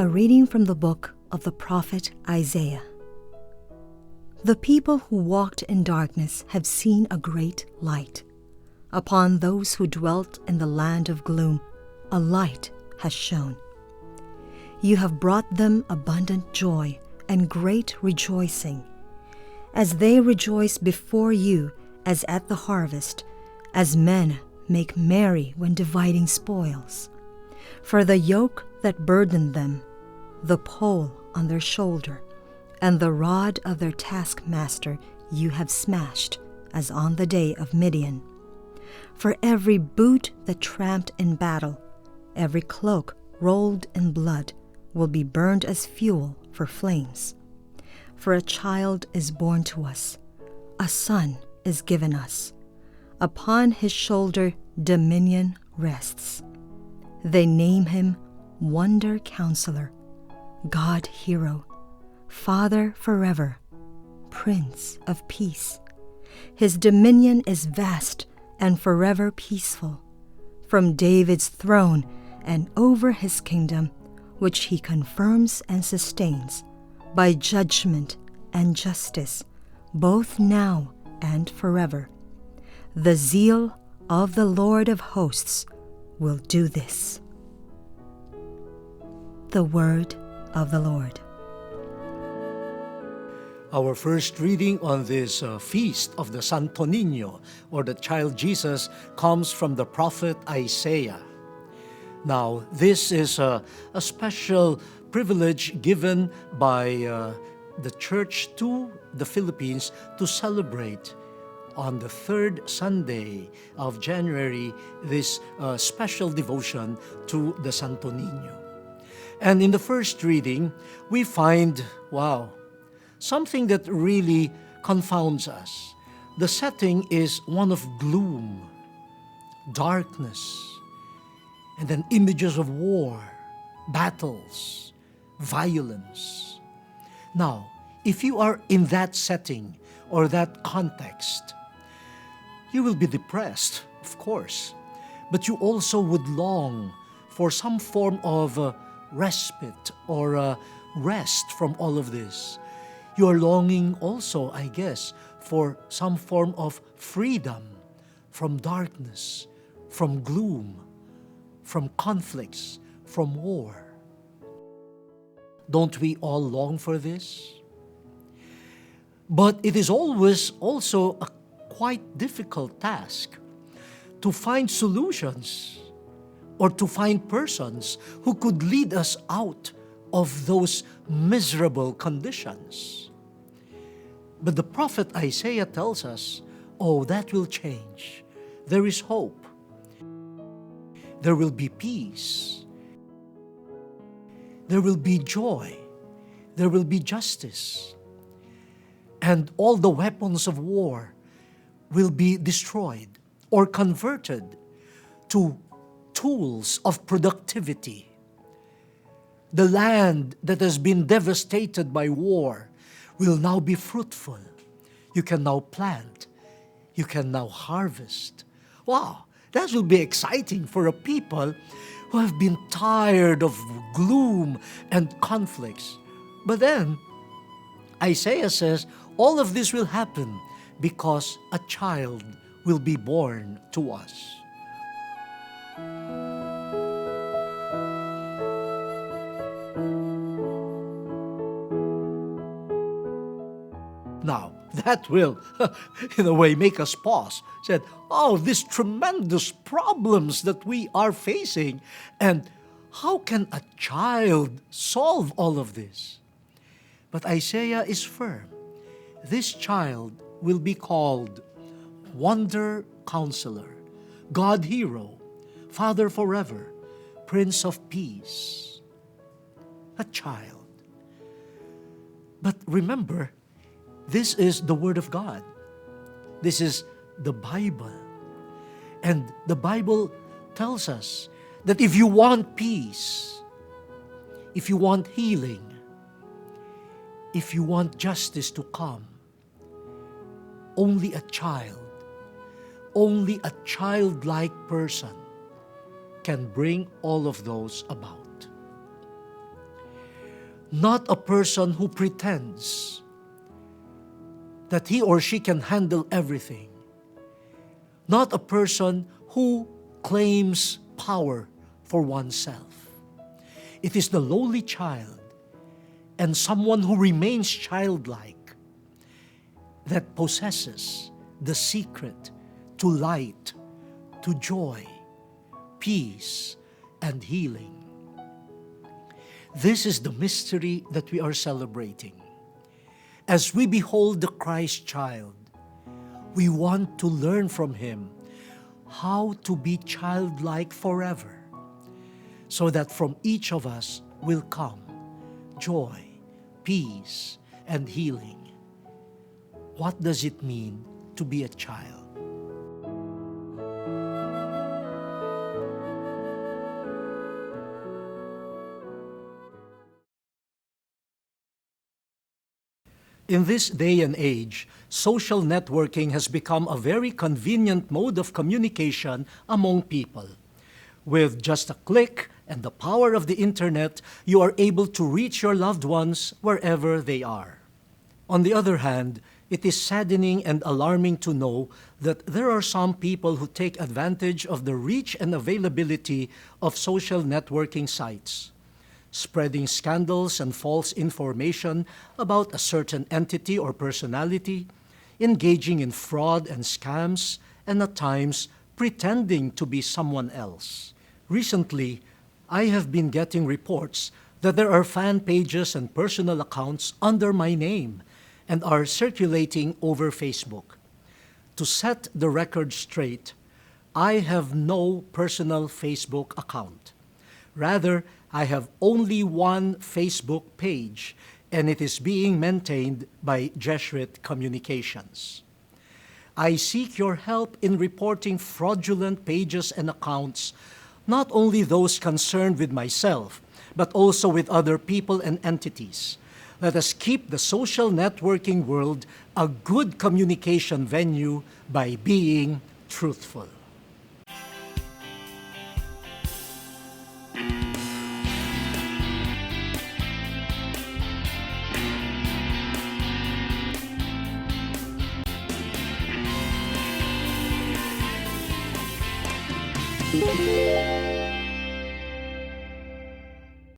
A reading from the book of the prophet Isaiah. The people who walked in darkness have seen a great light. Upon those who dwelt in the land of gloom, a light has shone. You have brought them abundant joy and great rejoicing. As they rejoice before you as at the harvest, as men make merry when dividing spoils. For the yoke that burdened them, the pole on their shoulder, and the rod of their taskmaster you have smashed, as on the day of Midian. For every boot that tramped in battle, every cloak rolled in blood, will be burned as fuel for flames. For a child is born to us, a son is given us. Upon his shoulder dominion rests. They name him Wonder Counselor, God Hero, Father forever, Prince of Peace. His dominion is vast and forever peaceful. From David's throne and over his kingdom, which he confirms and sustains, by judgment and justice, both now and forever. The zeal of the Lord of hosts will do this. The word of the Lord. Our first reading on this feast of the Santo Niño, or the child Jesus, comes from the prophet Isaiah. Now, this is a special privilege given by the church to the Philippines to celebrate on the third Sunday of January this special devotion to the Santo Niño. And in the first reading, we find, something that really confounds us. The setting is one of gloom, darkness, and then images of war, battles, violence. Now, if you are in that setting or that context, you will be depressed, of course, but you also would long for some form of respite or rest from all of this. You are longing also, I guess, for some form of freedom from darkness, from gloom, from conflicts, from war. Don't we all long for this? But it is always also a quite difficult task to find solutions or to find persons who could lead us out of those miserable conditions. But the prophet Isaiah tells us, that will change. There is hope. There will be peace. There will be joy. There will be justice. And all the weapons of war will be destroyed or converted to tools of productivity. The land that has been devastated by war will now be fruitful. You can now plant. You can now harvest. Wow, that will be exciting for a people who have been tired of gloom and conflicts. But then, Isaiah says, all of this will happen because a child will be born to us. Now, that will, in a way, make us pause. Said, these tremendous problems that we are facing, and how can a child solve all of this? But Isaiah is firm. This child will be called Wonder Counselor, God Hero, Father forever, Prince of Peace. A child. But remember, this is the Word of God. This is the Bible. And the Bible tells us that if you want peace, if you want healing, if you want justice to come, only a childlike person can bring all of those about. not a person who pretends that he or she can handle everything, not a person who claims power for oneself. It is the lowly child and someone who remains childlike that possesses the secret to light, to joy, peace, and healing. This is the mystery that we are celebrating. As we behold the Christ child, we want to learn from him how to be childlike forever, so that from each of us will come joy, peace, and healing. What does it mean to be a child? In this day and age, social networking has become a very convenient mode of communication among people. With just a click and the power of the internet, you are able to reach your loved ones wherever they are. On the other hand, it is saddening and alarming to know that there are some people who take advantage of the reach and availability of social networking sites, spreading scandals and false information about a certain entity or personality, engaging in fraud and scams, and at times pretending to be someone else. Recently, I have been getting reports that there are fan pages and personal accounts under my name and are circulating over Facebook. To set the record straight, I have no personal Facebook account. Rather, I have only one Facebook page, and it is being maintained by Jesuit Communications. I seek your help in reporting fraudulent pages and accounts, not only those concerned with myself, but also with other people and entities. Let us keep the social networking world a good communication venue by being truthful.